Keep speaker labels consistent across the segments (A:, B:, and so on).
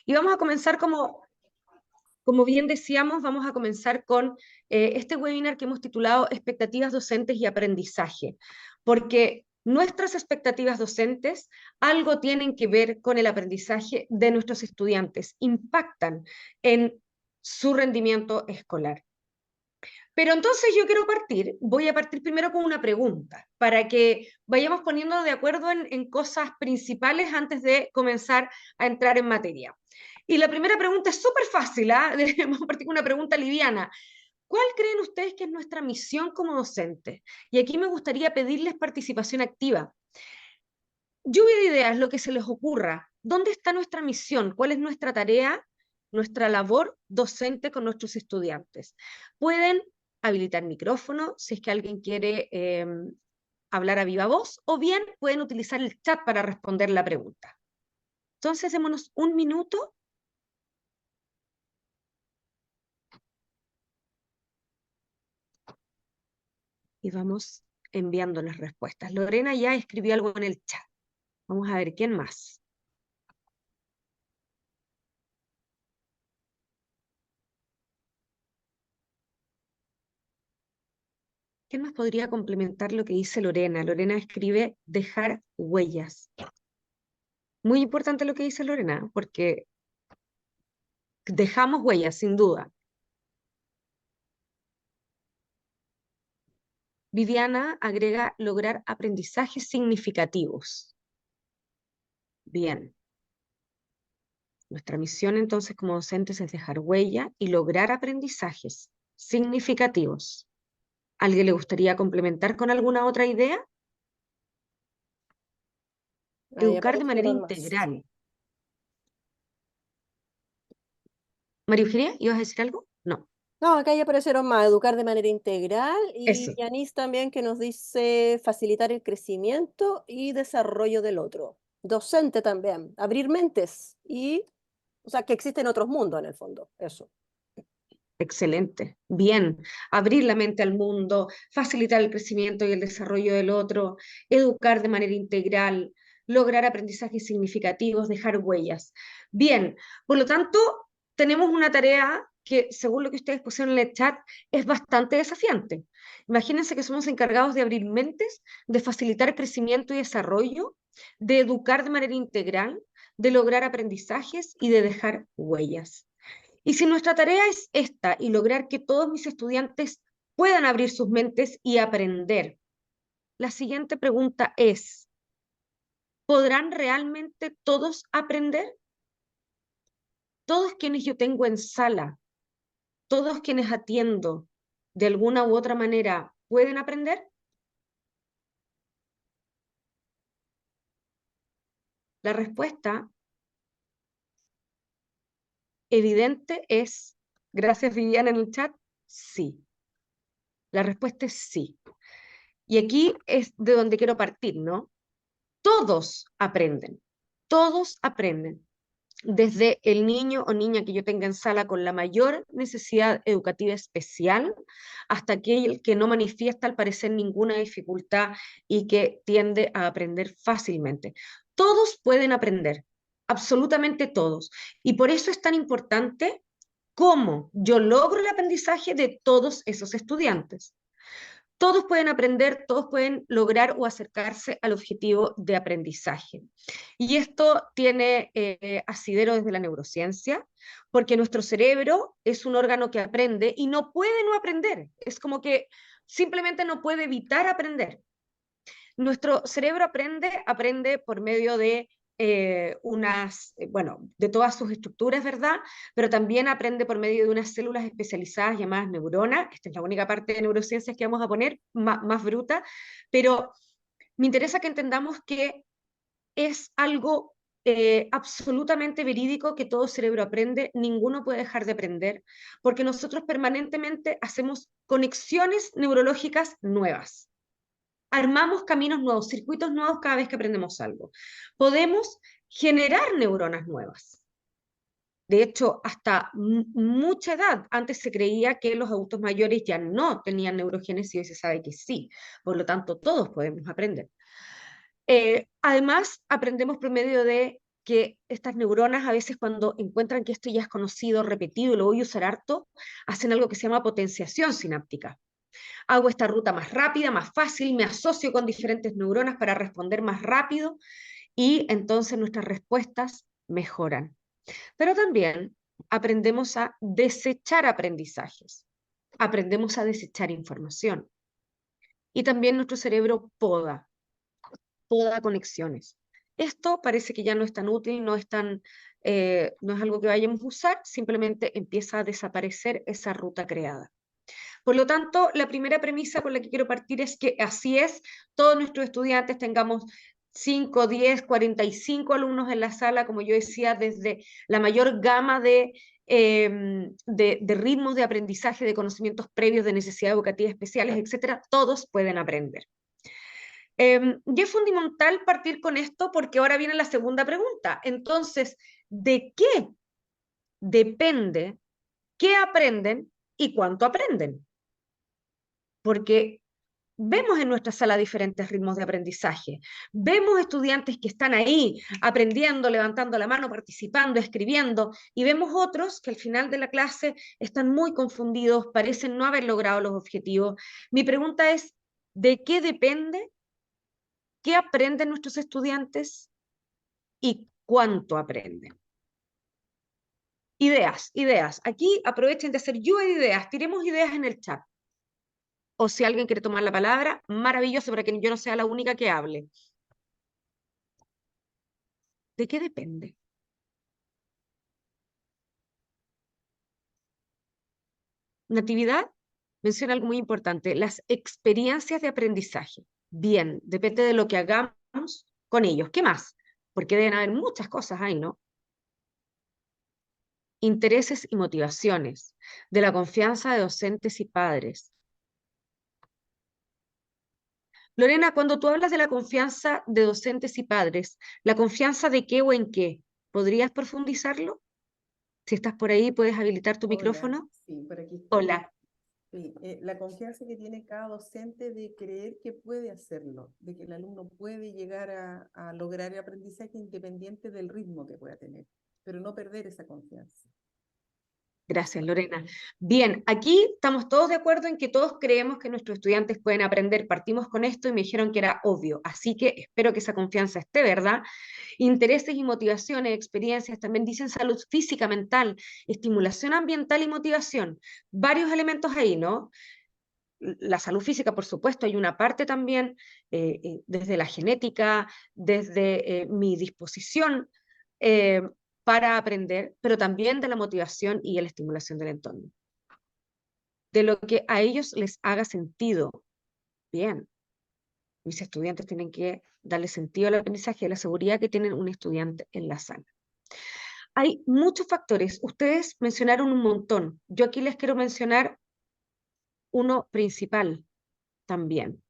A: Y vamos a comenzar como bien decíamos, vamos a comenzar con este webinar que hemos titulado Expectativas docentes y aprendizaje, porque nuestras expectativas docentes algo tienen que ver con el aprendizaje de nuestros estudiantes, impactan en su rendimiento escolar. Pero entonces yo quiero voy a partir primero con una pregunta, para que vayamos poniendo de acuerdo en cosas principales antes de comenzar a entrar en materia. Y la primera pregunta es súper fácil, ¿ah? Vamos a partir con una pregunta liviana. ¿Cuál creen ustedes que es nuestra misión como docentes? Y aquí me gustaría pedirles participación activa. Lluvia de ideas, lo que se les ocurra. ¿Dónde está nuestra misión? ¿Cuál es nuestra tarea, nuestra labor docente con nuestros estudiantes? Pueden habilitar micrófono si es que alguien quiere hablar a viva voz, o bien pueden utilizar el chat para responder la pregunta. Entonces, démonos un minuto. Y vamos enviando las respuestas. Lorena ya escribió algo en el chat. Vamos a ver quién más. ¿Quién más podría complementar lo que dice Lorena? Lorena escribe dejar huellas. Muy importante lo que dice Lorena, porque dejamos huellas, sin duda. Viviana agrega lograr aprendizajes significativos. Bien. Nuestra misión entonces como docentes es dejar huella y lograr aprendizajes significativos. ¿Alguien le gustaría complementar con alguna otra idea?
B: Ahí
A: Educar de manera
B: aparecieron más.
A: integral. María Eugenia, ¿ibas a decir algo? No,
B: No, acá ya aparecieron más, educar de manera integral y
A: eso,
B: Yanis también que nos dice facilitar el crecimiento y desarrollo del otro. Docente también, abrir mentes y, o sea, que existen otros mundos en el fondo, eso.
A: excelente. Bien, abrir la mente al mundo, facilitar el crecimiento y el desarrollo del otro, educar de manera integral, lograr aprendizajes significativos, dejar huellas. Bien, por lo tanto, tenemos una tarea que, según lo que ustedes pusieron en el chat, es bastante desafiante. Imagínense que somos encargados de abrir mentes, de facilitar crecimiento y desarrollo, de educar de manera integral, de lograr aprendizajes y de dejar huellas. Y si nuestra tarea es esta y lograr que todos mis estudiantes puedan abrir sus mentes y aprender, la siguiente pregunta es, ¿podrán realmente todos aprender? Todos quienes yo tengo en sala, todos quienes atiendo, de alguna u otra manera, ¿pueden aprender? La respuesta evidente es, gracias Viviana en el chat, sí. La respuesta es sí. Y aquí es de donde quiero partir, ¿no? Todos aprenden, todos aprenden. Desde el niño o niña que yo tenga en sala con la mayor necesidad educativa especial, hasta aquel que no manifiesta al parecer ninguna dificultad y que tiende a aprender fácilmente. Todos pueden aprender, absolutamente todos. Y por eso es tan importante cómo yo logro el aprendizaje de todos esos estudiantes. Todos pueden aprender, todos pueden lograr o acercarse al objetivo de aprendizaje. Y esto tiene asidero desde la neurociencia, porque nuestro cerebro es un órgano que aprende y no puede no aprender. Es como que simplemente no puede evitar aprender. Nuestro cerebro aprende por medio de bueno, de todas sus estructuras, ¿verdad? Pero también aprende por medio de unas células especializadas llamadas neuronas. Esta es la única parte de neurociencias que vamos a poner, más bruta, pero me interesa que entendamos que es algo absolutamente verídico que todo cerebro aprende, ninguno puede dejar de aprender, porque nosotros permanentemente hacemos conexiones neurológicas nuevas. Armamos caminos nuevos, circuitos nuevos cada vez que aprendemos algo. Podemos generar neuronas nuevas. De hecho, hasta mucha edad, antes se creía que los adultos mayores ya no tenían neurogénesis y hoy se sabe que sí. Por lo tanto, todos podemos aprender. Además, aprendemos por medio de que estas neuronas a veces cuando encuentran que esto ya es conocido, repetido y lo voy a usar harto, hacen algo que se llama potenciación sináptica. Hago esta ruta más rápida, más fácil, me asocio con diferentes neuronas para responder más rápido y entonces nuestras respuestas mejoran. Pero también aprendemos a desechar aprendizajes, aprendemos a desechar información y también nuestro cerebro poda conexiones. Esto parece que ya no es tan útil, no es algo que vayamos a usar, simplemente empieza a desaparecer esa ruta creada. Por lo tanto, la primera premisa con la que quiero partir es que así es, todos nuestros estudiantes tengamos 5, 10, 45 alumnos en la sala, como yo decía, desde la mayor gama de ritmos de aprendizaje, de conocimientos previos, de necesidades educativas especiales, etcétera, todos pueden aprender. Y es fundamental partir con esto porque ahora viene la segunda pregunta. Entonces, ¿de qué depende qué aprenden y cuánto aprenden? Porque vemos en nuestra sala diferentes ritmos de aprendizaje. Vemos estudiantes que están ahí aprendiendo, levantando la mano, participando, escribiendo, y vemos otros que al final de la clase están muy confundidos, parecen no haber logrado los objetivos. Mi pregunta es, ¿de qué depende? ¿Qué aprenden nuestros estudiantes? ¿Y cuánto aprenden? Ideas. Aquí aprovechen de hacer lluvia de ideas. Tiremos ideas en el chat. O si alguien quiere tomar la palabra, maravilloso para que yo no sea la única que hable. ¿De qué depende? Natividad menciona algo muy importante, las experiencias de aprendizaje. Bien, depende de lo que hagamos con ellos. ¿Qué más? Porque deben haber muchas cosas ahí, ¿no? Intereses y motivaciones, de la confianza de docentes y padres. Lorena, cuando tú hablas de la confianza de docentes y padres, ¿la confianza de qué o en qué? ¿Podrías profundizarlo? Si estás por ahí, ¿puedes habilitar tu
C: Hola,
A: micrófono?
C: sí, por aquí estoy.
A: Hola.
C: Sí, la confianza que tiene cada docente de creer que puede hacerlo, de que el alumno puede llegar a lograr el aprendizaje independiente del ritmo que pueda tener, pero no perder esa confianza.
A: Gracias, Lorena. Bien, aquí estamos todos de acuerdo en que todos creemos que nuestros estudiantes pueden aprender. Partimos con esto y me dijeron que era obvio, así que espero que esa confianza esté, ¿verdad? Intereses y motivaciones, experiencias, también dicen salud física, mental, estimulación ambiental y motivación. Varios elementos ahí, ¿no? La salud física, por supuesto, hay una parte también desde la genética, desde mi disposición, eh, para aprender, pero también de la motivación y la estimulación del entorno. De lo que a ellos les haga sentido. Bien, mis estudiantes tienen que darle sentido al aprendizaje, a la seguridad que tienen un estudiante en la sala. Hay muchos factores, ustedes mencionaron un montón. Yo aquí les quiero mencionar uno principal también.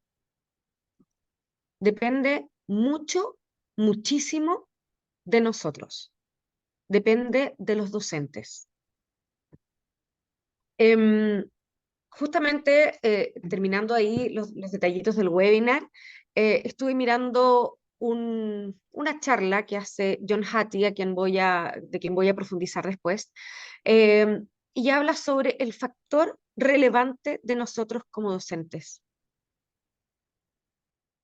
A: Depende mucho, muchísimo de nosotros. Depende de los docentes. Justamente, terminando ahí los detallitos del webinar, estuve mirando una charla que hace John Hattie, de quien voy a profundizar después, y habla sobre el factor relevante de nosotros como docentes.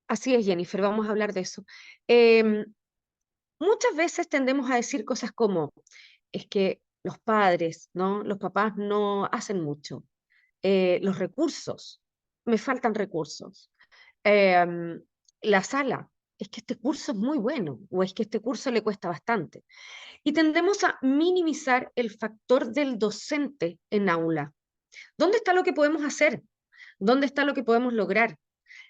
A: Así es, Jennifer, vamos a hablar de eso. Muchas veces tendemos a decir cosas como, es que los padres, ¿no? Los papás no hacen mucho. Los recursos, me faltan recursos. Em, la sala, es que este curso es muy bueno, o es que este curso le cuesta bastante. Y tendemos a minimizar el factor del docente en aula. ¿Dónde está lo que podemos hacer? ¿Dónde está lo que podemos lograr?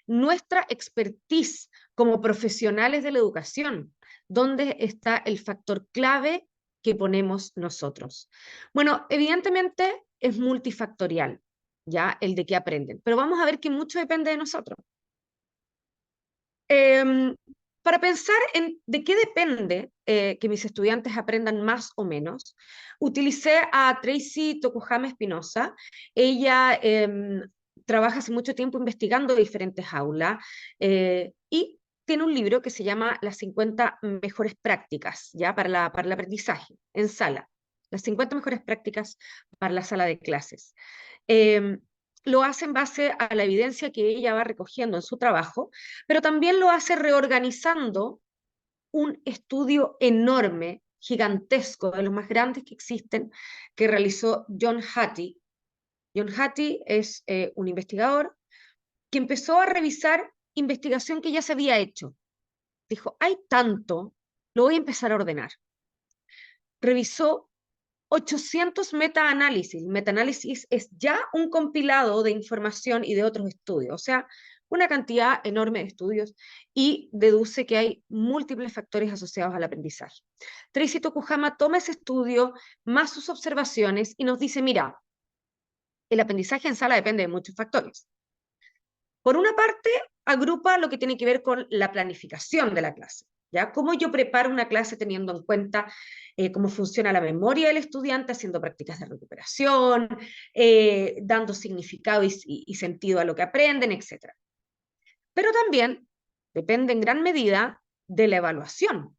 A: Nuestra expertise como profesionales de la educación, ¿dónde está el factor clave que ponemos nosotros? Bueno, evidentemente es multifactorial, ya el de qué aprenden, pero vamos a ver que mucho depende de nosotros. Para pensar en de qué depende que mis estudiantes aprendan más o menos, utilicé a Tracy Tokuhama Espinosa. Ella trabaja hace mucho tiempo investigando diferentes aulas y tiene un libro que se llama Las 50 mejores prácticas, ¿ya? Para el aprendizaje en sala. Las 50 mejores prácticas para la sala de clases. Lo hace en base a la evidencia que ella va recogiendo en su trabajo, pero también lo hace reorganizando un estudio enorme, gigantesco, de los más grandes que existen, que realizó John Hattie. John Hattie es un investigador que empezó a revisar investigación que ya se había hecho. Dijo, hay tanto, lo voy a empezar a ordenar. Revisó 800 metaanálisis. Metaanálisis es ya un compilado de información y de otros estudios, o sea, una cantidad enorme de estudios, y deduce que hay múltiples factores asociados al aprendizaje. Tracy Tokuhama toma ese estudio más sus observaciones y nos dice, mira, el aprendizaje en sala depende de muchos factores. Por una parte, agrupa lo que tiene que ver con la planificación de la clase, ¿ya? Cómo yo preparo una clase teniendo en cuenta cómo funciona la memoria del estudiante, haciendo prácticas de recuperación, dando significado y sentido a lo que aprenden, etc. Pero también depende en gran medida de la evaluación.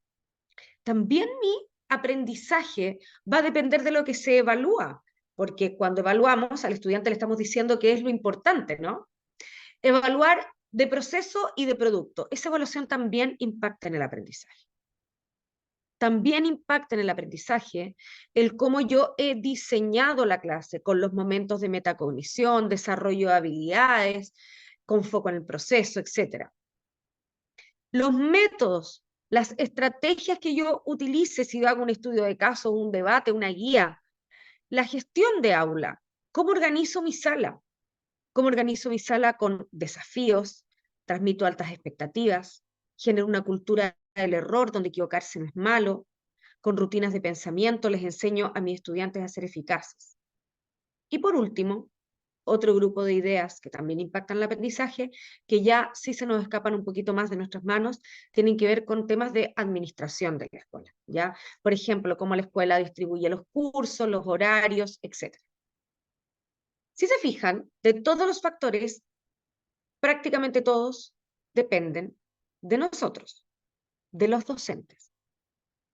A: También mi aprendizaje va a depender de lo que se evalúa, porque cuando evaluamos al estudiante le estamos diciendo qué es lo importante, ¿no? Evaluar de proceso y de producto. Esa evaluación también impacta en el aprendizaje. También impacta en el aprendizaje el cómo yo he diseñado la clase con los momentos de metacognición, desarrollo de habilidades, con foco en el proceso, etc. Los métodos, las estrategias que yo utilice si hago un estudio de caso, un debate, una guía, la gestión de aula, cómo organizo mi sala. ¿Cómo organizo mi sala? Con desafíos, transmito altas expectativas, genero una cultura del error donde equivocarse no es malo, con rutinas de pensamiento les enseño a mis estudiantes a ser eficaces. Y por último, otro grupo de ideas que también impactan el aprendizaje, que ya sí se nos escapan un poquito más de nuestras manos, tienen que ver con temas de administración de la escuela, ¿ya? Por ejemplo, cómo la escuela distribuye los cursos, los horarios, etc. Si se fijan, de todos los factores, prácticamente todos dependen de nosotros, de los docentes.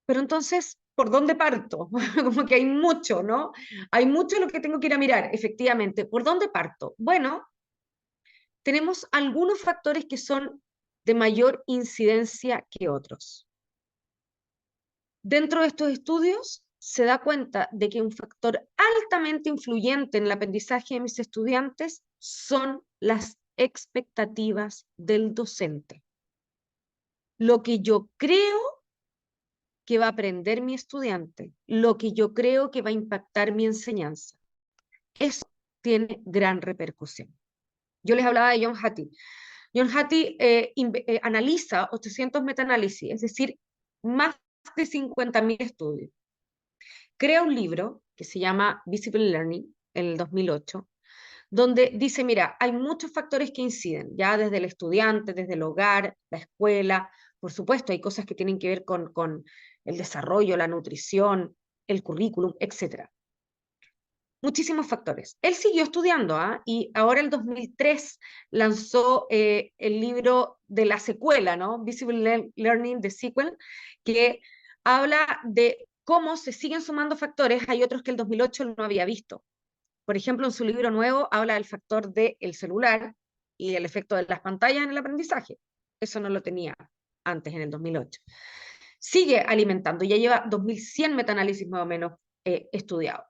A: Pero entonces, ¿por dónde parto? Como que hay mucho, ¿no? Hay mucho lo que tengo que ir a mirar, efectivamente. ¿Por dónde parto? Bueno, tenemos algunos factores que son de mayor incidencia que otros. Dentro de estos estudios se da cuenta de que un factor altamente influyente en el aprendizaje de mis estudiantes son las expectativas del docente. Lo que yo creo que va a aprender mi estudiante, lo que yo creo que va a impactar mi enseñanza. Eso tiene gran repercusión. Yo les hablaba de John Hattie. John Hattie analiza 800 metaanálisis, es decir, más de 50.000 estudios. Crea un libro que se llama Visible Learning, en el 2008, donde dice, mira, hay muchos factores que inciden, ya desde el estudiante, desde el hogar, la escuela, por supuesto, hay cosas que tienen que ver con el desarrollo, la nutrición, el currículum, etc. Muchísimos factores. Él siguió estudiando, y ahora en el 2003 lanzó el libro de la secuela, ¿no? Visible Learning, The Sequel, que habla de cómo se siguen sumando factores. Hay otros que el 2008 no había visto. Por ejemplo, en su libro nuevo habla del factor del celular y el efecto de las pantallas en el aprendizaje. Eso no lo tenía antes, en el 2008. Sigue alimentando, ya lleva 2.100 metaanálisis más o menos estudiados.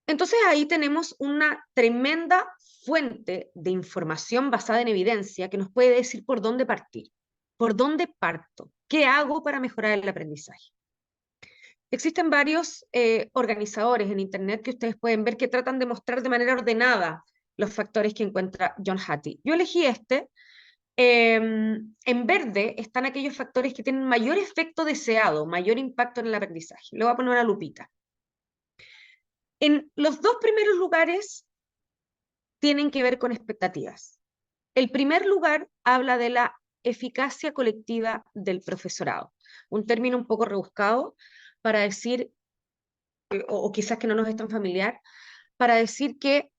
A: Entonces ahí tenemos una tremenda fuente de información basada en evidencia que nos puede decir por dónde partir, por dónde parto, qué hago para mejorar el aprendizaje. Existen varios organizadores en Internet que ustedes pueden ver que tratan de mostrar de manera ordenada los factores que encuentra John Hattie. Yo elegí este. En verde están aquellos factores que tienen mayor efecto deseado, mayor impacto en el aprendizaje. Le voy a poner una lupita. En los dos primeros lugares tienen que ver con expectativas. El primer lugar habla de la eficacia colectiva del profesorado, un término un poco rebuscado para decir, o quizás que no nos es tan familiar, para decir que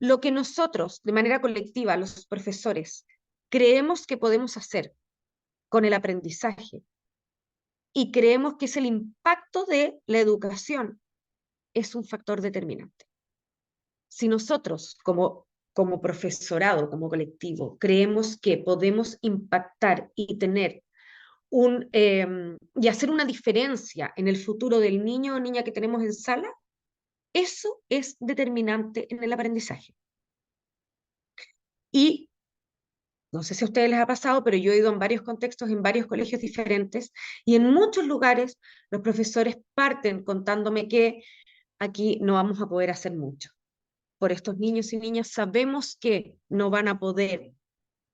A: lo que nosotros, de manera colectiva, los profesores, creemos que podemos hacer con el aprendizaje y creemos que es el impacto de la educación, es un factor determinante. Si nosotros, como profesorado, como colectivo, creemos que podemos impactar y tener y hacer una diferencia en el futuro del niño o niña que tenemos en sala, eso es determinante en el aprendizaje. Y no sé si a ustedes les ha pasado, pero yo he ido en varios contextos, en varios colegios diferentes, y en muchos lugares los profesores parten contándome que aquí no vamos a poder hacer mucho. Por estos niños y niñas sabemos que no van a poder,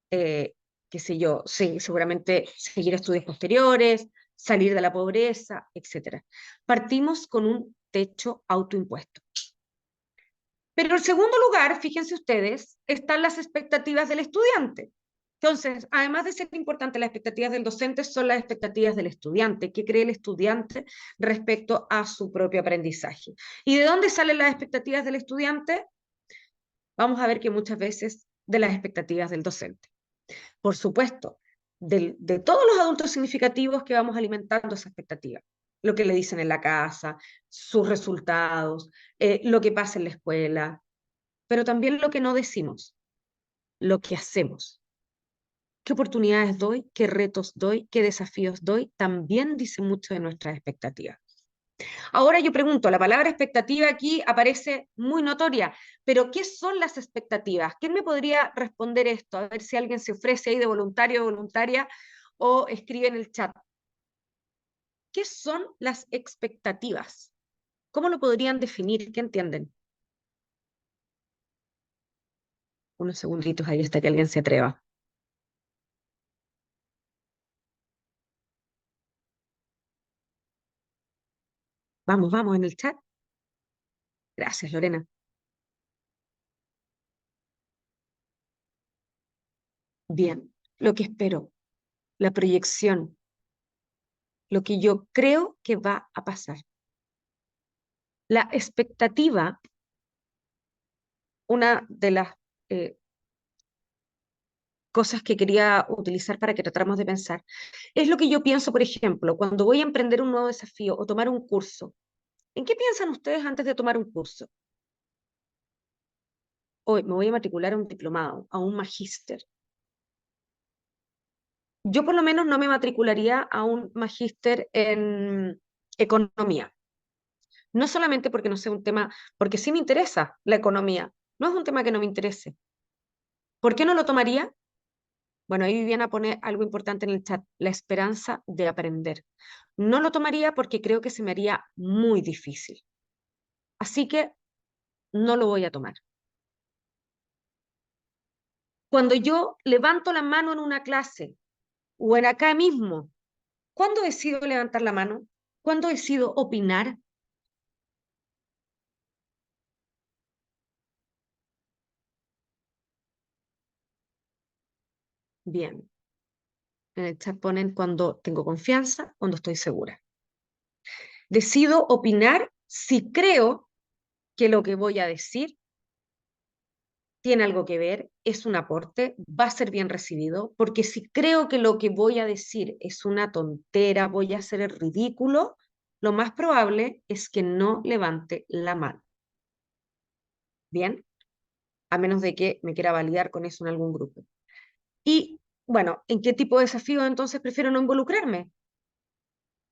A: qué sé yo, sí, seguramente seguir estudios posteriores, salir de la pobreza, etc. Partimos con un techo autoimpuesto. Pero en segundo lugar, fíjense ustedes, están las expectativas del estudiante. Entonces, además de ser importantes las expectativas del docente, son las expectativas del estudiante. ¿Qué cree el estudiante respecto a su propio aprendizaje? ¿Y de dónde salen las expectativas del estudiante? Vamos a ver que muchas veces de las expectativas del docente. Por supuesto, de todos los adultos significativos que vamos alimentando esa expectativa. Lo que le dicen en la casa, sus resultados, lo que pasa en la escuela, pero también lo que no decimos, lo que hacemos. ¿Qué oportunidades doy? ¿Qué retos doy? ¿Qué desafíos doy? También dice mucho de nuestras expectativas. Ahora yo pregunto, la palabra expectativa aquí aparece muy notoria, pero ¿qué son las expectativas? ¿Quién me podría responder esto? A ver si alguien se ofrece ahí de voluntario o voluntaria o escribe en el chat. ¿Qué son las expectativas? ¿Cómo lo podrían definir? ¿Qué entienden? Unos segunditos ahí hasta que alguien se atreva. Vamos, vamos, en el chat. Gracias, Lorena. Bien, lo que espero, la proyección, lo que yo creo que va a pasar. La expectativa, una de las cosas que quería utilizar para que tratáramos de pensar, es lo que yo pienso, por ejemplo, cuando voy a emprender un nuevo desafío o tomar un curso. ¿En qué piensan ustedes antes de tomar un curso? Hoy me voy a matricular a un diplomado, a un magíster. Yo por lo menos no me matricularía a un magíster en economía. No solamente porque no sea un tema, porque sí me interesa la economía, no es un tema que no me interese. ¿Por qué no lo tomaría? Bueno, ahí Viviana pone algo importante en el chat, la esperanza de aprender. No lo tomaría porque creo que se me haría muy difícil. Así que no lo voy a tomar. Cuando yo levanto la mano en una clase o en acá mismo, ¿cuándo decido levantar la mano? ¿Cuándo decido opinar? Bien. En el chat ponen cuando tengo confianza, cuando estoy segura. Decido opinar si creo que lo que voy a decir tiene algo que ver, es un aporte, va a ser bien recibido, porque si creo que lo que voy a decir es una tontera, voy a hacer el ridículo, lo más probable es que no levante la mano. Bien, a menos de que me quiera validar con eso en algún grupo. Y bueno, ¿en qué tipo de desafío entonces prefiero no involucrarme?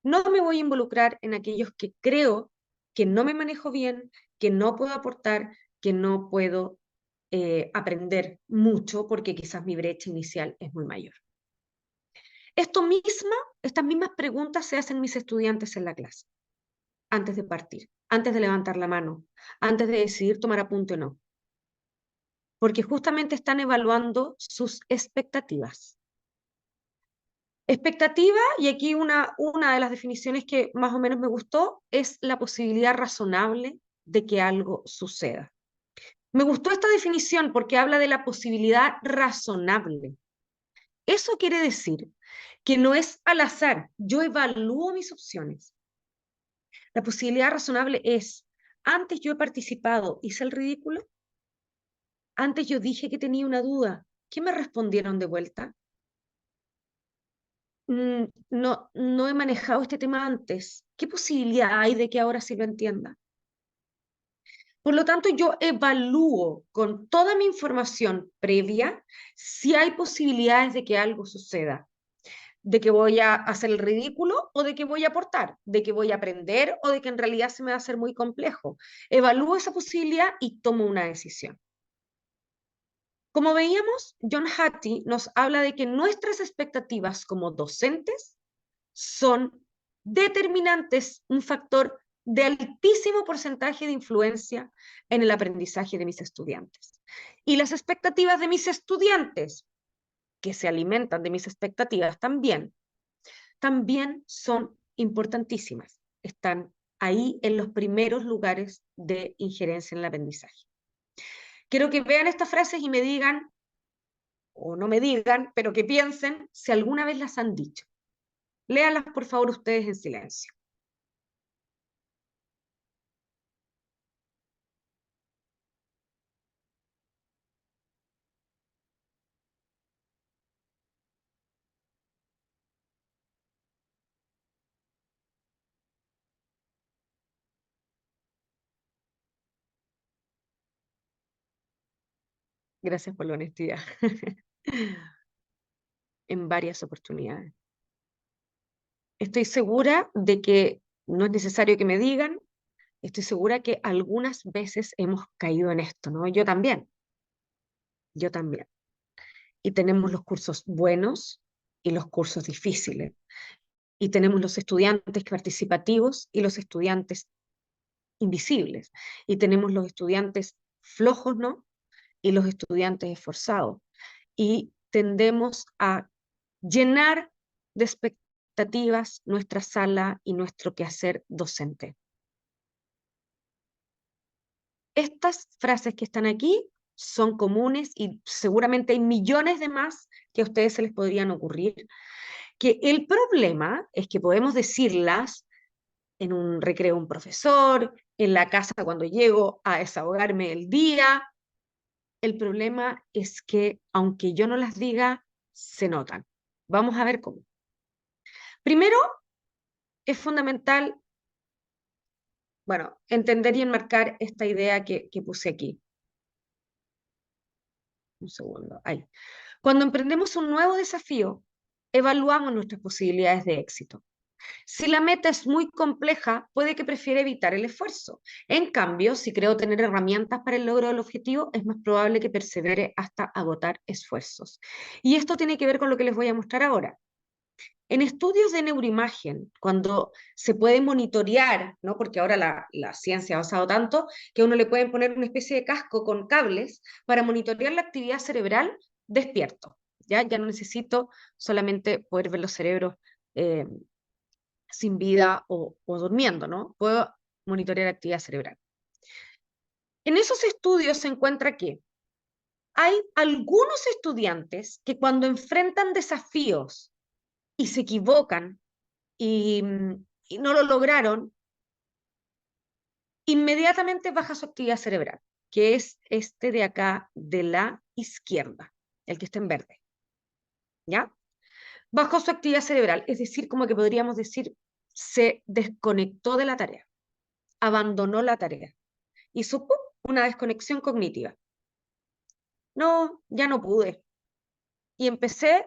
A: No me voy a involucrar en aquellos que creo que no me manejo bien, que no puedo aportar, que no puedo aprender mucho porque quizás mi brecha inicial es muy mayor. Estas mismas preguntas se hacen mis estudiantes en la clase, antes de partir, antes de levantar la mano, antes de decidir tomar apunte o no, porque justamente están evaluando sus expectativas. Expectativa, y aquí una de las definiciones que más o menos me gustó, es la posibilidad razonable de que algo suceda. Me gustó esta definición porque habla de la posibilidad razonable. Eso quiere decir que no es al azar, yo evalúo mis opciones. La posibilidad razonable es, antes yo he participado, hice el ridículo, antes yo dije que tenía una duda, ¿Qué me respondieron de vuelta? No he manejado este tema antes. ¿Qué posibilidad hay de que ahora sí lo entienda? Por lo tanto, yo evalúo con toda mi información previa si hay posibilidades de que algo suceda, de que voy a hacer el ridículo o de que voy a aportar, de que voy a aprender o de que en realidad se me va a hacer muy complejo. Evalúo esa posibilidad y tomo una decisión. Como veíamos, John Hattie nos habla de que nuestras expectativas como docentes son determinantes, un factor de altísimo porcentaje de influencia en el aprendizaje de mis estudiantes. Y las expectativas de mis estudiantes, que se alimentan de mis expectativas también son importantísimas. Están ahí en los primeros lugares de injerencia en el aprendizaje. Quiero que vean estas frases y me digan, o no me digan, pero que piensen si alguna vez las han dicho. Léanlas, por favor, ustedes en silencio. Gracias por la honestidad. En varias oportunidades. Estoy segura de que no es necesario que me digan, estoy segura que algunas veces hemos caído en esto, ¿no? Yo también. Y tenemos los cursos buenos y los cursos difíciles. Y tenemos los estudiantes participativos y los estudiantes invisibles. Y tenemos los estudiantes flojos, ¿no? Y los estudiantes esforzados. Y tendemos a llenar de expectativas nuestra sala y nuestro quehacer docente. Estas frases que están aquí son comunes y seguramente hay millones de más que a ustedes se les podrían ocurrir, que el problema es que podemos decirlas en un recreo un profesor, en la casa cuando llego a desahogarme el día. El problema es que aunque yo no las diga, se notan. Vamos a ver cómo. Primero, es fundamental, bueno, entender y enmarcar esta idea que puse aquí. Un segundo, ahí. Cuando emprendemos un nuevo desafío, evaluamos nuestras posibilidades de éxito. Si la meta es muy compleja, puede que prefiera evitar el esfuerzo. En cambio, si creo tener herramientas para el logro del objetivo, es más probable que persevere hasta agotar esfuerzos. Y esto tiene que ver con lo que les voy a mostrar ahora. En estudios de neuroimagen, cuando se puede monitorear, ¿no? Porque ahora la ciencia ha avanzado tanto, que a uno le pueden poner una especie de casco con cables para monitorear la actividad cerebral despierto. Ya no necesito solamente poder ver los cerebros eh, sin vida o durmiendo, ¿no? Puedo monitorear actividad cerebral. En esos estudios se encuentra que hay algunos estudiantes que cuando enfrentan desafíos y se equivocan y, y no lo lograron, inmediatamente baja su actividad cerebral, que es este de acá de la izquierda, el que está en verde. ¿Ya? Bajó su actividad cerebral, es decir, como que podríamos decir, se desconectó de la tarea, abandonó la tarea, hizo ¡pum! Una desconexión cognitiva. No, ya no pude. Y empecé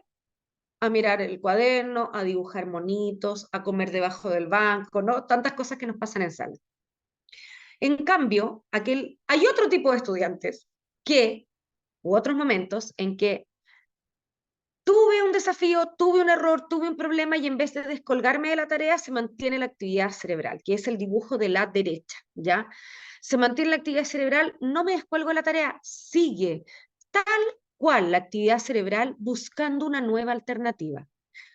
A: a mirar el cuaderno, a dibujar monitos, a comer debajo del banco, ¿no? Tantas cosas que nos pasan en sala. En cambio, hay otro tipo de estudiantes u otros momentos en que tuve un desafío, tuve un error, tuve un problema y en vez de descolgarme de la tarea se mantiene la actividad cerebral, que es el dibujo de la derecha, ¿ya? Se mantiene la actividad cerebral, no me descuelgo de la tarea, sigue tal cual la actividad cerebral buscando una nueva alternativa.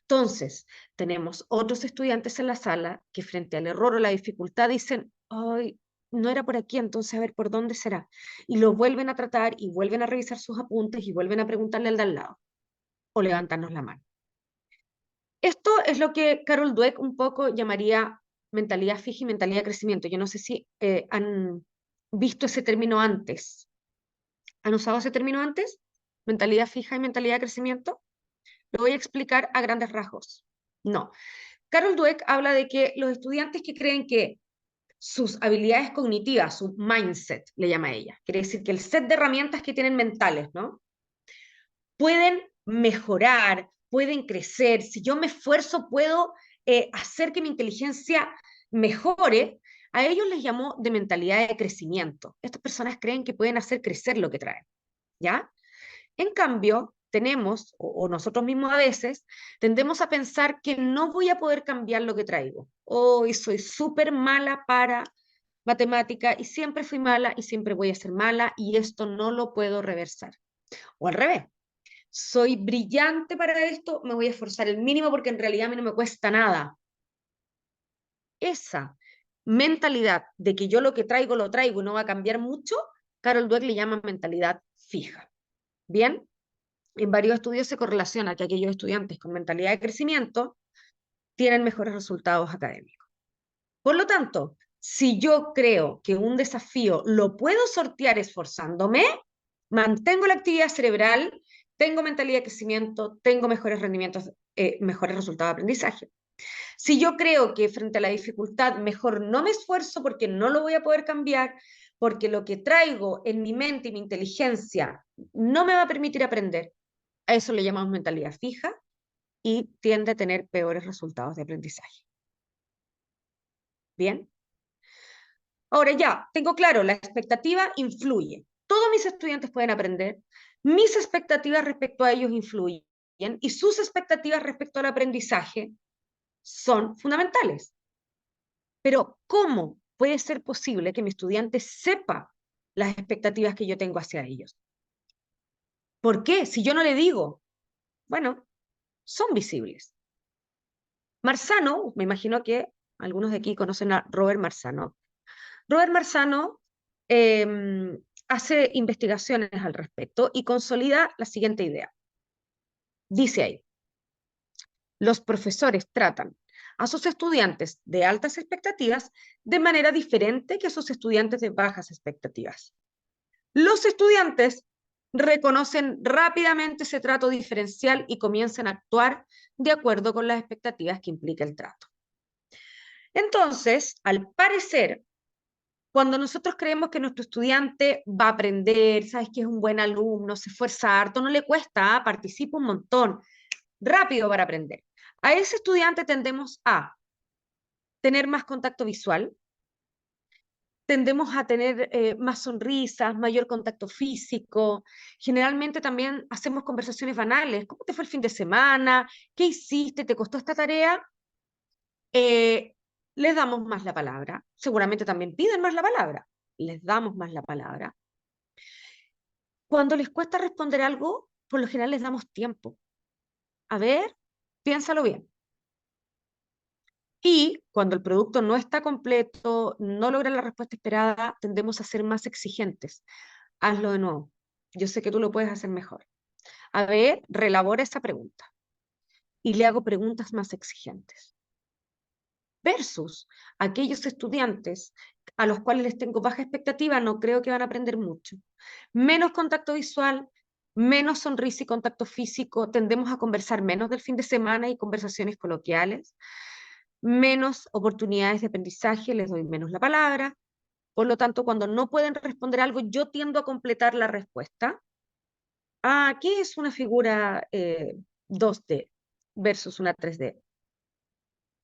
A: Entonces, tenemos otros estudiantes en la sala que frente al error o la dificultad dicen, ay, no era por aquí, entonces a ver por dónde será. Y lo vuelven a tratar y vuelven a revisar sus apuntes y vuelven a preguntarle al de al lado o levantarnos la mano. Esto es lo que Carol Dweck un poco llamaría mentalidad fija y mentalidad de crecimiento. Yo no sé si han visto ese término antes. ¿Han usado ese término antes? mentalidad fija y mentalidad de crecimiento? Lo voy a explicar a grandes rasgos. No. Carol Dweck habla de que los estudiantes que creen que sus habilidades cognitivas, su mindset, le llama a ella, quiere decir que el set de herramientas que tienen mentales, ¿no? Pueden mejorar, pueden crecer, si yo me esfuerzo puedo hacer que mi inteligencia mejore, a ellos les llamó de mentalidad de crecimiento. Estas personas creen que pueden hacer crecer lo que traen, ¿ya? En cambio, tenemos, o nosotros mismos a veces, tendemos a pensar que no voy a poder cambiar lo que traigo. Hoy soy súper mala para matemática y siempre fui mala y siempre voy a ser mala y esto no lo puedo reversar. O al revés, soy brillante para esto, me voy a esforzar el mínimo porque en realidad a mí no me cuesta nada. Esa mentalidad de que yo lo que traigo lo traigo y no va a cambiar mucho, Carol Dweck le llama mentalidad fija. ¿Bien? En varios estudios se correlaciona que aquellos estudiantes con mentalidad de crecimiento tienen mejores resultados académicos. Por lo tanto, si yo creo que un desafío lo puedo sortear esforzándome, mantengo la actividad cerebral, tengo mentalidad de crecimiento, tengo mejores rendimientos, mejores resultados de aprendizaje. Si yo creo que frente a la dificultad mejor no me esfuerzo porque no lo voy a poder cambiar, porque lo que traigo en mi mente y mi inteligencia no me va a permitir aprender, a eso le llamamos mentalidad fija y tiende a tener peores resultados de aprendizaje. ¿Bien? Ahora ya, tengo claro, la expectativa influye. Todos mis estudiantes pueden aprender, mis expectativas respecto a ellos influyen y sus expectativas respecto al aprendizaje son fundamentales. Pero ¿cómo puede ser posible que mi estudiante sepa las expectativas que yo tengo hacia ellos? ¿Por qué? Si yo no le digo, bueno, son visibles. Marzano, me imagino que algunos de aquí conocen a Robert Marzano. Robert Marzano hace investigaciones al respecto y consolida la siguiente idea. Dice ahí, los profesores tratan a sus estudiantes de altas expectativas de manera diferente que a sus estudiantes de bajas expectativas. Los estudiantes reconocen rápidamente ese trato diferencial y comienzan a actuar de acuerdo con las expectativas que implica el trato. Entonces, al parecer, cuando nosotros creemos que nuestro estudiante va a aprender, sabes que es un buen alumno, se esfuerza harto, no le cuesta, participa un montón, rápido para aprender. A ese estudiante tendemos a tener más contacto visual, tendemos a tener más sonrisas, mayor contacto físico. Generalmente también hacemos conversaciones banales. ¿Cómo te fue el fin de semana? ¿Qué hiciste? ¿Te costó esta tarea? Les damos más la palabra. Seguramente también piden más la palabra. Les damos más la palabra. Cuando les cuesta responder algo, por lo general les damos tiempo. A ver, piénsalo bien. Y cuando el producto no está completo, no logra la respuesta esperada, tendemos a ser más exigentes. Hazlo de nuevo. Yo sé que tú lo puedes hacer mejor. A ver, relabora esa pregunta. Y le hago preguntas más exigentes. Versus aquellos estudiantes a los cuales les tengo baja expectativa, no creo que van a aprender mucho. Menos contacto visual, menos sonrisa y contacto físico, tendemos a conversar menos del fin de semana y conversaciones coloquiales, menos oportunidades de aprendizaje, les doy menos la palabra. Por lo tanto, cuando no pueden responder algo, yo tiendo a completar la respuesta. Ah, ¿qué es una figura 2D versus una 3D?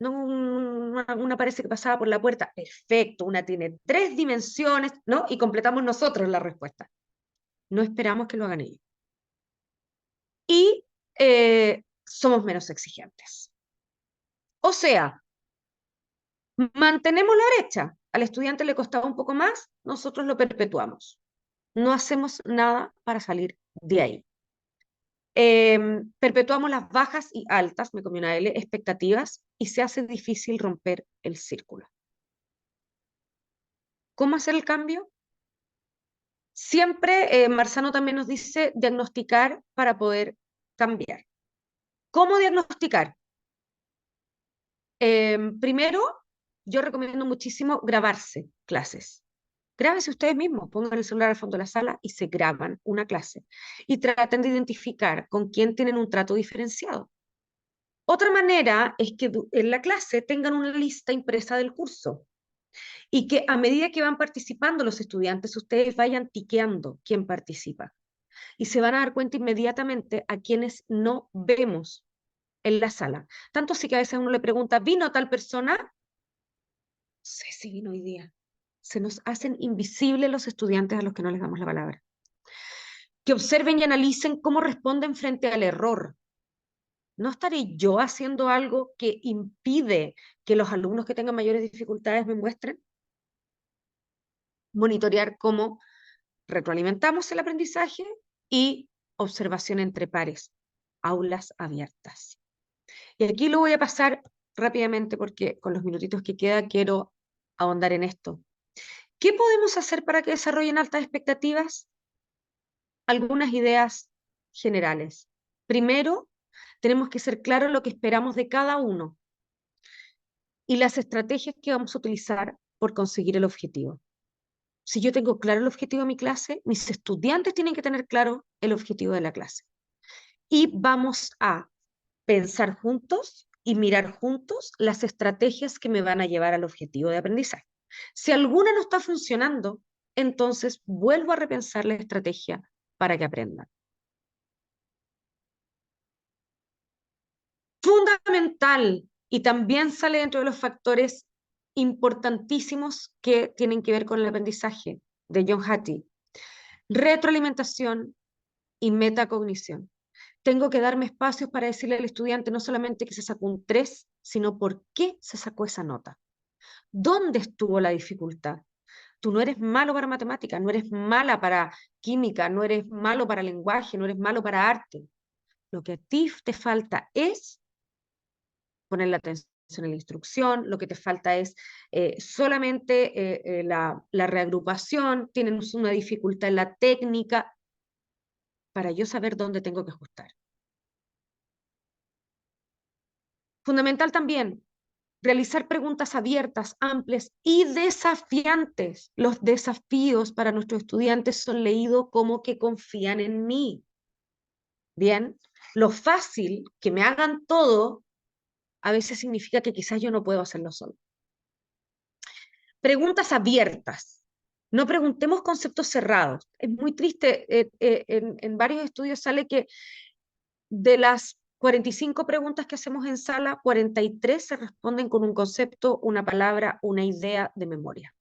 A: No, una parece que pasaba por la puerta. Perfecto, una tiene 3 dimensiones, ¿no? Y completamos nosotros la respuesta. No esperamos que lo hagan ellos. Y somos menos exigentes. O sea, mantenemos la brecha. Al estudiante le costaba un poco más, nosotros lo perpetuamos. No hacemos nada para salir de ahí. Perpetuamos las bajas y altas, me comí una L, expectativas, y se hace difícil romper el círculo. ¿Cómo hacer el cambio? Siempre Marzano también nos dice diagnosticar para poder cambiar. ¿Cómo diagnosticar? Primero, yo recomiendo muchísimo grabarse clases. Grábense ustedes mismos, pongan el celular al fondo de la sala y se graban una clase. Y traten de identificar con quién tienen un trato diferenciado. Otra manera es que en la clase tengan una lista impresa del curso y que a medida que van participando los estudiantes, ustedes vayan tiqueando quién participa. Y se van a dar cuenta inmediatamente a quienes no vemos en la sala. Tanto así que a veces uno le pregunta, ¿vino tal persona? No sé si vino hoy día. Se nos hacen invisibles los estudiantes a los que no les damos la palabra. Que observen y analicen cómo responden frente al error. ¿No estaré yo haciendo algo que impide que los alumnos que tengan mayores dificultades me muestren? Monitorear cómo retroalimentamos el aprendizaje y observación entre pares, aulas abiertas. Y aquí lo voy a pasar rápidamente porque con los minutitos que queda quiero ahondar en esto. ¿Qué podemos hacer para que desarrollen altas expectativas? Algunas ideas generales. Primero, tenemos que ser claros lo que esperamos de cada uno y las estrategias que vamos a utilizar por conseguir el objetivo. Si yo tengo claro el objetivo de mi clase, mis estudiantes tienen que tener claro el objetivo de la clase. Y vamos a pensar juntos y mirar juntos las estrategias que me van a llevar al objetivo de aprendizaje. Si alguna no está funcionando, entonces vuelvo a repensar la estrategia para que aprendan. Fundamental, y también sale dentro de los factores importantísimos que tienen que ver con el aprendizaje de John Hattie, retroalimentación y metacognición. Tengo que darme espacios para decirle al estudiante no solamente que se sacó un 3, sino por qué se sacó esa nota. ¿Dónde estuvo la dificultad? Tú no eres malo para matemáticas, no eres mala para química, no eres malo para lenguaje, no eres malo para arte. Lo que a ti te falta es poner la atención en la instrucción, lo que te falta es solamente la reagrupación, tienes una dificultad en la técnica, para yo saber dónde tengo que ajustar. Fundamental también, realizar preguntas abiertas, amplias y desafiantes. Los desafíos para nuestros estudiantes son leídos como que confían en mí. Bien, lo fácil, que me hagan todo, a veces significa que quizás yo no puedo hacerlo solo. Preguntas abiertas. No preguntemos conceptos cerrados. Es muy triste, en varios estudios sale que de las 45 preguntas que hacemos en sala, 43 se responden con un concepto, una palabra, una idea de memoria.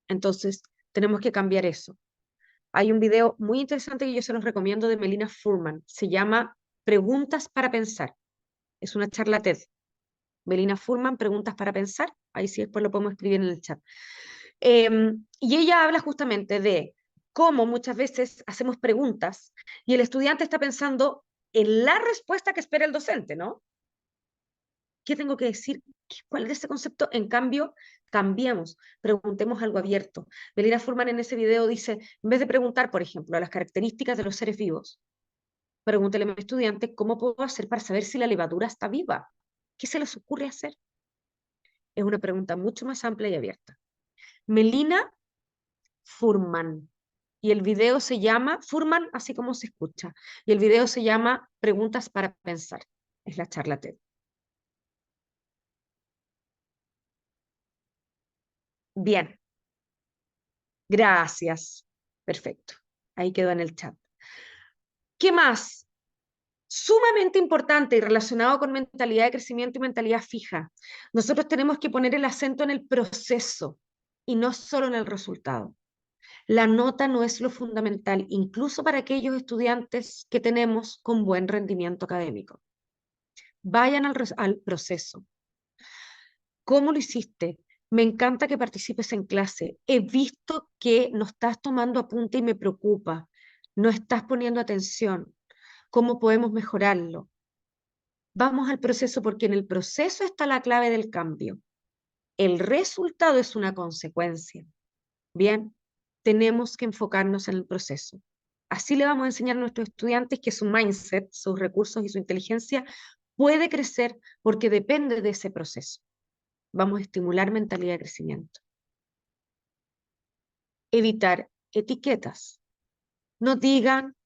A: Entonces, tenemos que cambiar eso. Hay un video muy interesante que yo se los recomiendo de Melina Furman. Se llama Preguntas para pensar. Es una charla TED. Melina Furman, Preguntas para pensar. Ahí sí después lo podemos escribir en el chat. Y ella habla justamente de cómo muchas veces hacemos preguntas y el estudiante está pensando en la respuesta que espera el docente, ¿no? ¿Qué tengo que decir? ¿Cuál es ese concepto? En cambio, cambiemos, preguntemos algo abierto. Melina Furman en ese video dice, en vez de preguntar, por ejemplo, a las características de los seres vivos, pregúntele a mi estudiante cómo puedo hacer para saber si la levadura está viva. ¿Qué se les ocurre hacer? Es una pregunta mucho más amplia y abierta. Melina Furman. Y el video se llama, Furman, así como se escucha. Y el video se llama Preguntas para pensar. Es la charla TED. Bien. Gracias. Perfecto. Ahí quedó en el chat. ¿Qué más? Sumamente importante y relacionado con mentalidad de crecimiento y mentalidad fija. Nosotros tenemos que poner el acento en el proceso y no solo en el resultado. La nota no es lo fundamental, incluso para aquellos estudiantes que tenemos con buen rendimiento académico. Vayan al proceso. ¿Cómo lo hiciste? Me encanta que participes en clase. He visto que no estás tomando apunte y me preocupa. No estás poniendo atención. ¿Cómo podemos mejorarlo? Vamos al proceso porque en el proceso está la clave del cambio. El resultado es una consecuencia. Bien, tenemos que enfocarnos en el proceso. Así le vamos a enseñar a nuestros estudiantes que su mindset, sus recursos y su inteligencia puede crecer porque depende de ese proceso. Vamos a estimular mentalidad de crecimiento. evitar etiquetas. No digan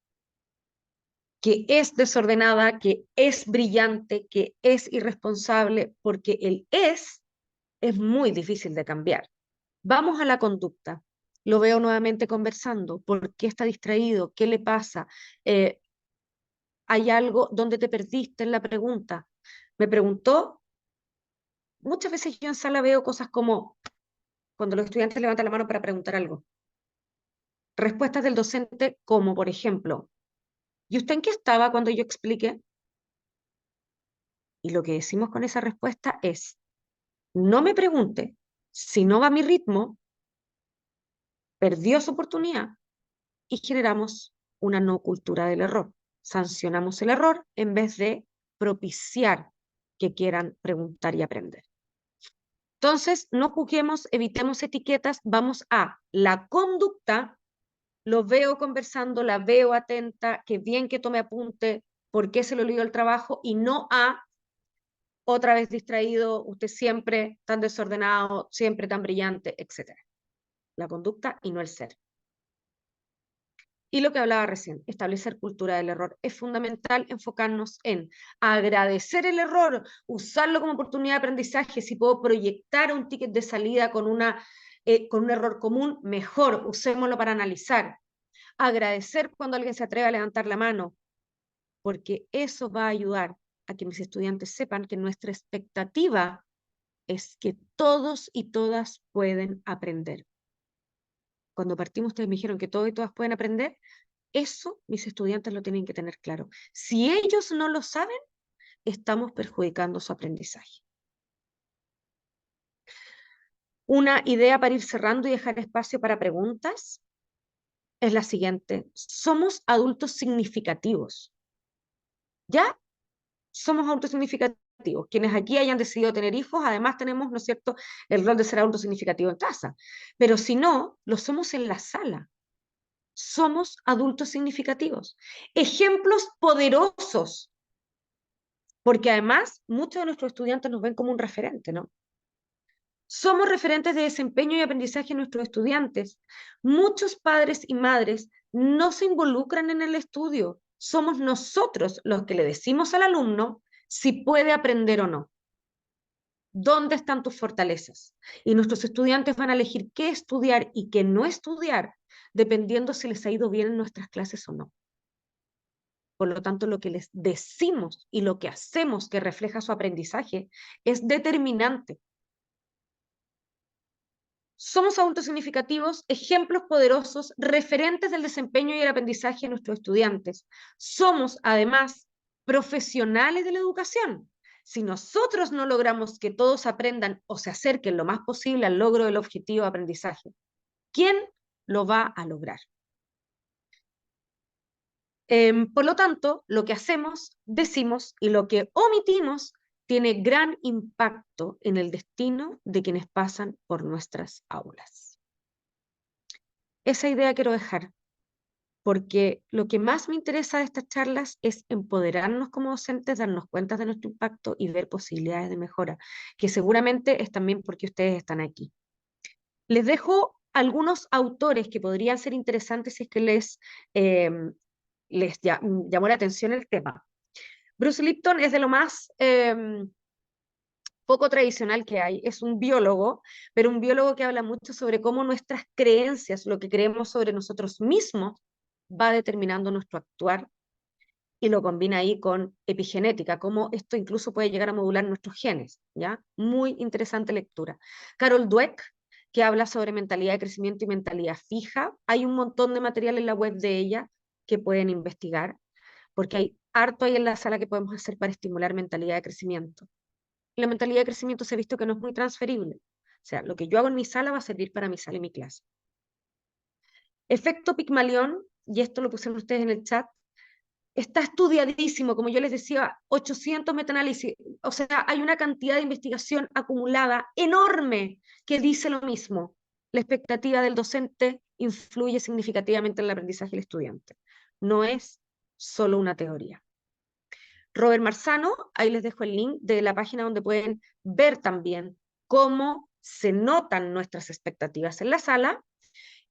A: que es desordenada, que es brillante, que es irresponsable, porque el es muy difícil de cambiar. Vamos a la conducta. Lo veo nuevamente conversando. ¿Por qué está distraído? ¿Qué le pasa? ¿Hay algo donde te perdiste en la pregunta? Me preguntó, muchas veces yo en sala veo cosas como cuando los estudiantes levantan la mano para preguntar algo. Respuestas del docente como, por ejemplo, ¿y usted en qué estaba cuando yo expliqué? Y lo que decimos con esa respuesta es, no me pregunte, si no va a mi ritmo, perdió su oportunidad y generamos una no cultura del error. Sancionamos el error en vez de propiciar que quieran preguntar y aprender. Entonces, no juzguemos, evitemos etiquetas, vamos a la conducta, lo veo conversando, la veo atenta, qué bien que tome apunte, por qué se le olvidó el trabajo, y no a otra vez distraído, usted siempre tan desordenado, siempre tan brillante, etc. La conducta y no el ser. Y lo que hablaba recién, establecer cultura del error. Es fundamental enfocarnos en agradecer el error, usarlo como oportunidad de aprendizaje. Si puedo proyectar un ticket de salida con un error común, mejor, usémoslo para analizar. Agradecer cuando alguien se atreve a levantar la mano, porque eso va a ayudar a que mis estudiantes sepan que nuestra expectativa es que todos y todas pueden aprender. Cuando partimos, ustedes me dijeron que todos y todas pueden aprender. Eso mis estudiantes lo tienen que tener claro. Si ellos no lo saben, estamos perjudicando su aprendizaje. Una idea para ir cerrando y dejar espacio para preguntas es la siguiente. Somos adultos significativos. ¿Ya? Somos adultos significativos. Quienes aquí hayan decidido tener hijos, además tenemos, ¿no es cierto?, el rol de ser adultos significativos en casa. Pero si no, lo somos en la sala. Somos adultos significativos. Ejemplos poderosos. Porque además, muchos de nuestros estudiantes nos ven como un referente, ¿no? Somos referentes de desempeño y aprendizaje en nuestros estudiantes. Muchos padres y madres no se involucran en el estudio. Somos nosotros los que le decimos al alumno si puede aprender o no. ¿Dónde están tus fortalezas? Y nuestros estudiantes van a elegir qué estudiar y qué no estudiar, dependiendo si les ha ido bien en nuestras clases o no. Por lo tanto, lo que les decimos y lo que hacemos que refleja su aprendizaje es determinante. Somos adultos significativos, ejemplos poderosos, referentes del desempeño y el aprendizaje de nuestros estudiantes. Somos, además, profesionales de la educación. Si nosotros no logramos que todos aprendan o se acerquen lo más posible al logro del objetivo de aprendizaje, ¿quién lo va a lograr? Por lo tanto, lo que hacemos, decimos y lo que omitimos tiene gran impacto en el destino de quienes pasan por nuestras aulas. Esa idea quiero dejar, porque lo que más me interesa de estas charlas es empoderarnos como docentes, darnos cuenta de nuestro impacto y ver posibilidades de mejora, que seguramente es también porque ustedes están aquí. Les dejo algunos autores que podrían ser interesantes si es que les llamó la atención el tema. Bruce Lipton es de lo más poco tradicional que hay, es un biólogo, pero un biólogo que habla mucho sobre cómo nuestras creencias, lo que creemos sobre nosotros mismos, va determinando nuestro actuar, y lo combina ahí con epigenética, cómo esto incluso puede llegar a modular nuestros genes, ¿ya? Muy interesante lectura. Carol Dweck, que habla sobre mentalidad de crecimiento y mentalidad fija. Hay un montón de material en la web de ella que pueden investigar, porque hay harto ahí en la sala que podemos hacer para estimular mentalidad de crecimiento. La mentalidad de crecimiento se ha visto que no es muy transferible. O sea, lo que yo hago en mi sala va a servir para mi sala y mi clase. Efecto Pigmalión, y esto lo pusieron ustedes en el chat, está estudiadísimo, como yo les decía, 800 metaanálisis, o sea, hay una cantidad de investigación acumulada enorme que dice lo mismo. La expectativa del docente influye significativamente en el aprendizaje del estudiante. No es solo una teoría. Robert Marzano, ahí les dejo el link de la página donde pueden ver también cómo se notan nuestras expectativas en la sala.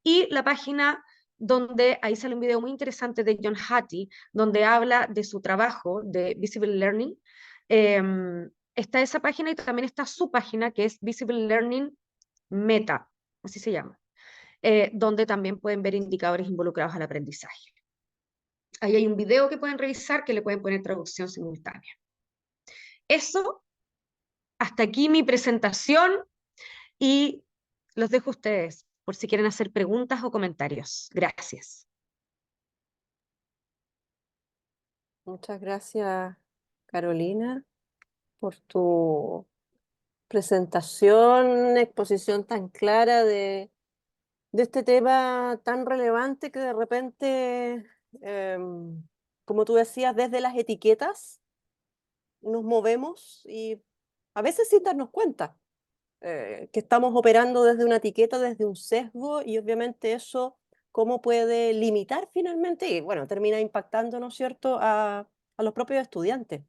A: y la página donde ahí sale un video muy interesante de John Hattie, donde habla de su trabajo de Visible Learning. Está esa página y también está su página, que es Visible Learning Meta, así se llama, donde también pueden ver indicadores involucrados al aprendizaje. Ahí hay un video que pueden revisar que le pueden poner traducción simultánea. Eso, hasta aquí mi presentación y los dejo a ustedes por si quieren hacer preguntas o comentarios. Gracias.
B: Muchas gracias, Carolina, por tu presentación, exposición tan clara de este tema tan relevante que de repente, como tú decías, desde las etiquetas nos movemos y a veces sin darnos cuenta que estamos operando desde una etiqueta, desde un sesgo, y obviamente eso cómo puede limitar finalmente, y bueno, termina impactando, ¿no es cierto?, a los propios estudiantes.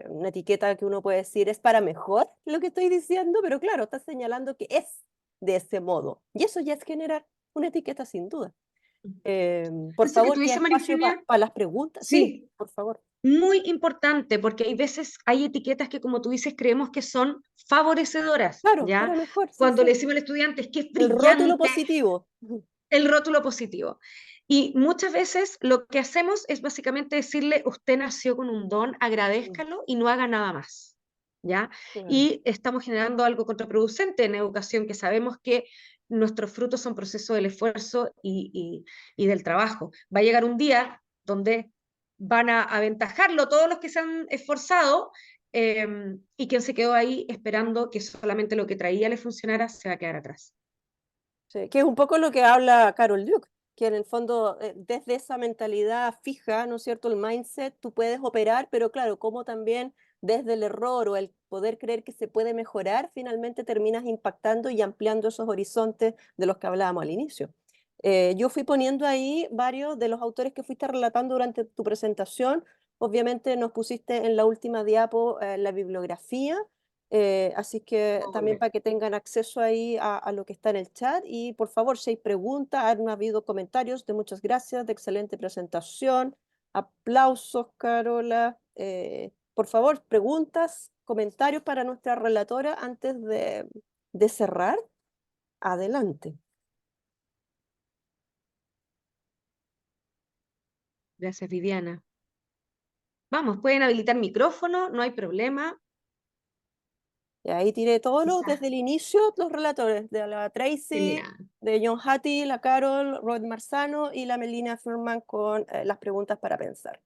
B: Una etiqueta que uno puede decir es para mejor lo que estoy diciendo, pero claro, está señalando que es de ese modo. Y eso ya es generar una etiqueta sin duda. Por
A: Eso que
B: favor,
A: tú
B: ¿qué
A: dices, María
B: espacio
A: Eugenia,
B: para las preguntas? Sí,
A: sí,
B: por favor.
A: muy importante, porque hay veces, hay etiquetas que, como tú dices, creemos que son favorecedoras,
B: Claro,
A: ¿ya?
B: para mejor, sí,
A: Cuando le
B: sí.
A: decimos al estudiante es que es
B: El rótulo
A: brillante,
B: positivo. Ujú.
A: el rótulo positivo. Y muchas veces lo que hacemos es básicamente decirle, usted nació con un don,
B: Mm,
A: agradézcalo y no haga nada más, ¿ya?
B: claro.
A: Y estamos generando algo contraproducente en educación, que sabemos que nuestros frutos son proceso del esfuerzo y del trabajo. Va a llegar un día donde van a aventajarlo todos los que se han esforzado, y quien se quedó ahí esperando que solamente lo que traía le funcionara se va a quedar atrás.
B: Sí, que es un poco lo que habla Carol Dweck, que en el fondo, desde esa mentalidad fija, ¿no es cierto?, el mindset, tú puedes operar, pero claro, como también desde el error o el poder creer que se puede mejorar, finalmente terminas impactando y ampliando esos horizontes de los que hablábamos al inicio. Yo fui poniendo ahí varios de los autores que fuiste relatando durante tu presentación. Obviamente nos pusiste en la última diapo la bibliografía, así que
A: Muy
B: también
A: bien.
B: para que tengan acceso ahí a lo que está en el chat. Y por favor, si hay preguntas, han habido comentarios de muchas gracias, de excelente presentación, aplausos, Carola. Por favor, preguntas, comentarios para nuestra relatora antes de cerrar. Adelante.
A: Gracias, Viviana. Vamos, pueden habilitar micrófono, no hay problema.
B: Y ahí tiré todos
A: Quizás,
B: desde el inicio, los relatores, de la Tracy,
A: genial.
B: de John Hattie, la Carol, Rod Marzano y la Melina Furman con las preguntas para pensar.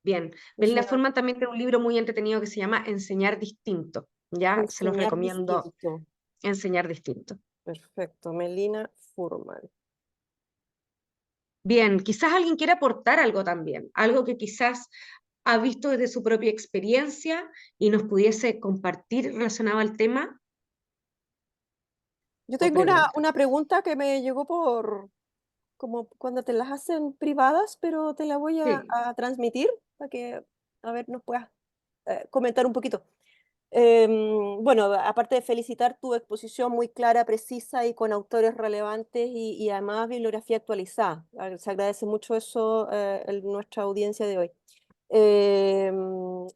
A: Bien.
B: Es
A: Melina
B: una
A: Furman también tiene un libro muy entretenido que se llama Enseñar Distinto. Ya se los
B: enseñar
A: recomiendo,
B: distinto.
A: Enseñar Distinto.
B: Perfecto, Melina Furman.
A: Bien, quizás alguien quiera aportar algo también, algo que quizás ha visto desde su propia experiencia y nos pudiese compartir relacionado al tema
B: Yo
A: o
B: tengo
A: pregunta.
B: una pregunta que me llegó por, como cuando te las hacen privadas, pero te la voy
A: Sí.
B: a transmitir para que, a ver, nos puedas comentar un poquito. Bueno, aparte de felicitar tu exposición muy clara, precisa y con autores relevantes y además bibliografía actualizada. Se agradece mucho eso en nuestra audiencia de hoy.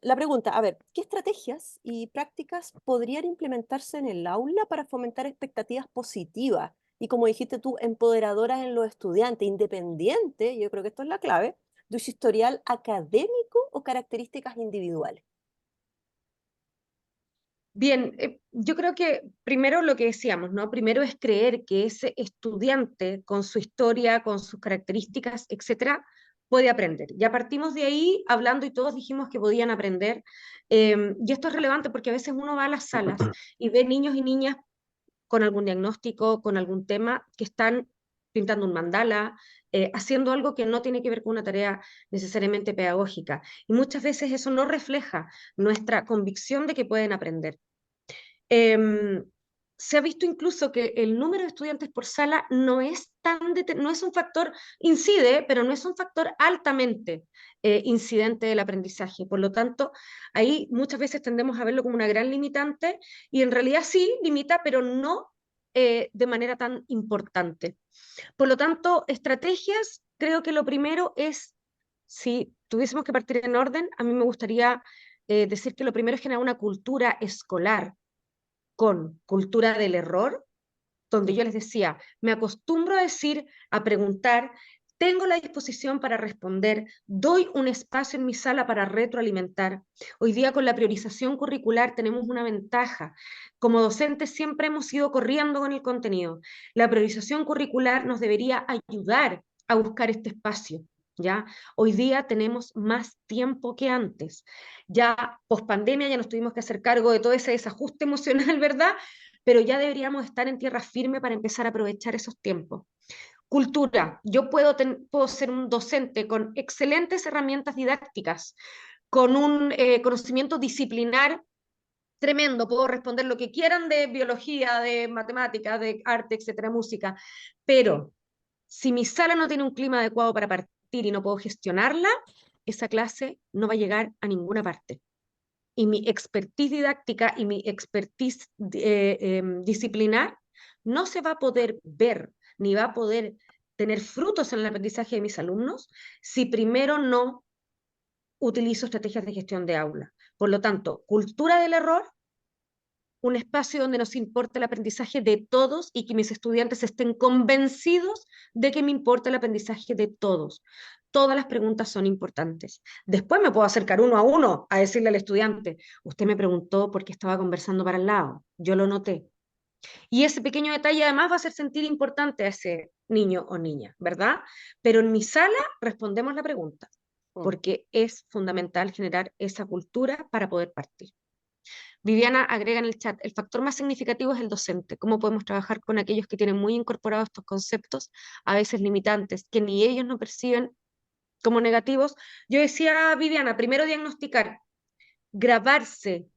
B: La pregunta, a ver, ¿qué estrategias y prácticas podrían implementarse en el aula para fomentar expectativas positivas y, como dijiste tú, empoderadoras en los estudiantes, independiente, yo creo que esto es la clave, de su historial académico o características individuales?
A: Bien, yo creo que primero lo que decíamos, ¿no? Primero es creer que ese estudiante con su historia, con sus características, etcétera, puede aprender. Ya partimos de ahí hablando y todos dijimos que podían aprender. Y esto es relevante porque a veces uno va a las salas y ve niños y niñas con algún diagnóstico, con algún tema, que están pintando un mandala, haciendo algo que no tiene que ver con una tarea necesariamente pedagógica. Y muchas veces eso no refleja nuestra convicción de que pueden aprender. Eh, Se ha visto incluso que el número de estudiantes por sala no es no es un factor, incide, pero no es un factor altamente incidente del aprendizaje. Por lo tanto, ahí muchas veces tendemos a verlo como una gran limitante y en realidad sí limita, pero no de manera tan importante. Por lo tanto, estrategias, creo que lo primero es, si tuviésemos que partir en orden, a mí me gustaría decir que lo primero es generar una cultura escolar con cultura del error, donde yo les decía, me acostumbro a decir, a preguntar, tengo la disposición para responder, doy un espacio en mi sala para retroalimentar. Hoy día con la priorización curricular tenemos una ventaja. Como docentes siempre hemos ido corriendo con el contenido. La priorización curricular nos debería ayudar a buscar este espacio. ¿Ya? Hoy día tenemos más tiempo que antes. Ya post pandemia ya nos tuvimos que hacer cargo de todo ese desajuste emocional, ¿verdad? Pero ya deberíamos estar en tierra firme para empezar a aprovechar esos tiempos. Cultura. Yo puedo ser un docente con excelentes herramientas didácticas, con un conocimiento disciplinar tremendo, puedo responder lo que quieran de biología, de matemáticas, de arte, etcétera, música, pero si mi sala no tiene un clima adecuado para partir y no puedo gestionarla, esa clase no va a llegar a ninguna parte. Y mi expertise didáctica y mi expertise disciplinar no se va a poder ver ni va a poder tener frutos en el aprendizaje de mis alumnos si primero no utilizo estrategias de gestión de aula. Por lo tanto, cultura del error, un espacio donde nos importa el aprendizaje de todos y que mis estudiantes estén convencidos de que me importa el aprendizaje de todos. Todas las preguntas son importantes. Después me puedo acercar uno a uno a decirle al estudiante, usted me preguntó por qué estaba conversando para el lado, yo lo noté. Y ese pequeño detalle además va a hacer sentir importante a ese niño o niña, ¿verdad? Pero en mi sala respondemos la pregunta, porque es fundamental generar esa cultura para poder partir. Viviana agrega en el chat, el factor más significativo es el docente. ¿Cómo podemos trabajar con aquellos que tienen muy incorporados estos conceptos, a veces limitantes, que ni ellos no perciben como negativos? Yo decía, Viviana, primero diagnosticar, grabarse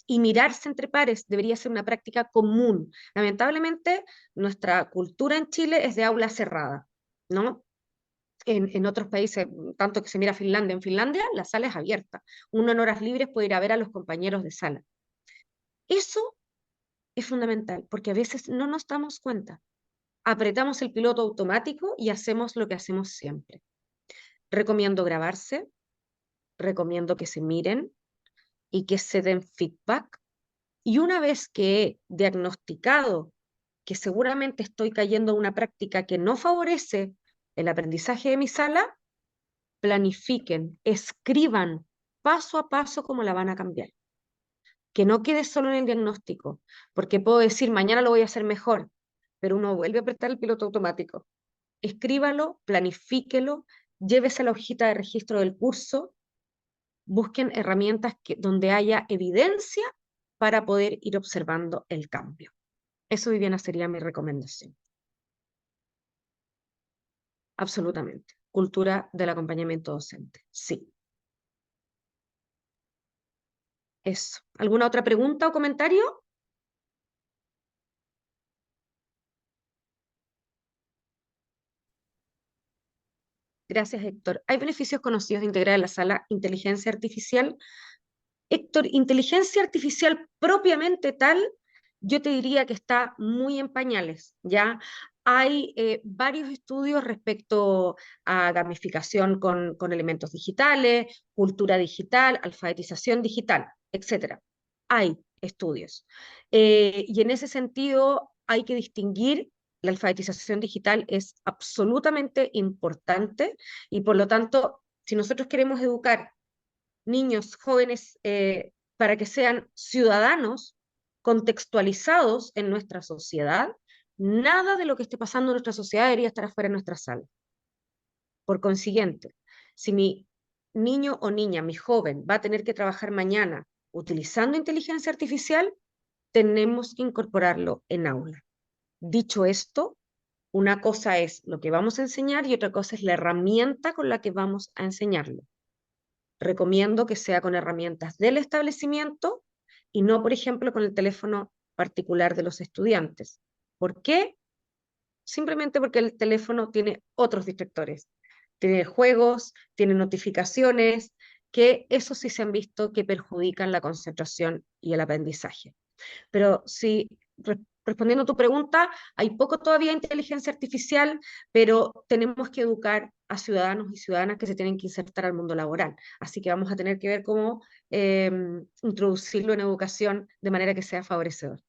A: y mirarse entre pares debería ser una práctica común. Lamentablemente, nuestra cultura en Chile es de aula cerrada, ¿no? En otros países, tanto que se mira Finlandia, en Finlandia la sala es abierta. Uno en horas libres puede ir a ver a los compañeros de sala. Eso es fundamental, porque a veces no nos damos cuenta. Apretamos el piloto automático y hacemos lo que hacemos siempre. Recomiendo grabarse, recomiendo que se miren y que se den feedback. Y una vez que he diagnosticado que seguramente estoy cayendo en una práctica que no favorece el aprendizaje de mi sala, planifiquen, escriban paso a paso cómo la van a cambiar. Que no quede solo en el diagnóstico, porque puedo decir, mañana lo voy a hacer mejor, pero uno vuelve a apretar el piloto automático. Escríbalo, planifíquelo, llévese a la hojita de registro del curso, busquen herramientas donde haya evidencia para poder ir observando el cambio. Eso, Viviana, sería mi recomendación. Absolutamente. Cultura del acompañamiento docente. Sí. Eso. ¿Alguna otra pregunta o comentario? Gracias, Héctor. ¿Hay beneficios conocidos de integrar en la sala inteligencia artificial? Héctor, inteligencia artificial propiamente tal, yo te diría que está muy en pañales, ¿ya? Hay varios estudios respecto a gamificación con elementos digitales, cultura digital, alfabetización digital, etc. Hay estudios. Y en ese sentido hay que distinguir, la alfabetización digital es absolutamente importante y por lo tanto, si nosotros queremos educar niños, jóvenes, para que sean ciudadanos contextualizados en nuestra sociedad, nada de lo que esté pasando en nuestra sociedad debería estar afuera de nuestra sala. Por consiguiente, si mi niño o niña, mi joven, va a tener que trabajar mañana utilizando inteligencia artificial, tenemos que incorporarlo en aula. Dicho esto, una cosa es lo que vamos a enseñar y otra cosa es la herramienta con la que vamos a enseñarlo. Recomiendo que sea con herramientas del establecimiento y no, por ejemplo, con el teléfono particular de los estudiantes. ¿Por qué? Simplemente porque el teléfono tiene otros distractores. Tiene juegos, tiene notificaciones, que eso sí se han visto que perjudican la concentración y el aprendizaje. Pero si respondiendo a tu pregunta, hay poco todavía inteligencia artificial, pero tenemos que educar a ciudadanos y ciudadanas que se tienen que insertar al mundo laboral. Así que vamos a tener que ver cómo introducirlo en educación de manera que sea favorecedor.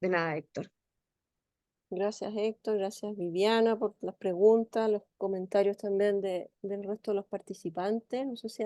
A: De nada, Héctor.
B: Gracias, Héctor, gracias, Viviana, por las preguntas, los comentarios también del resto de los participantes. No sé si hay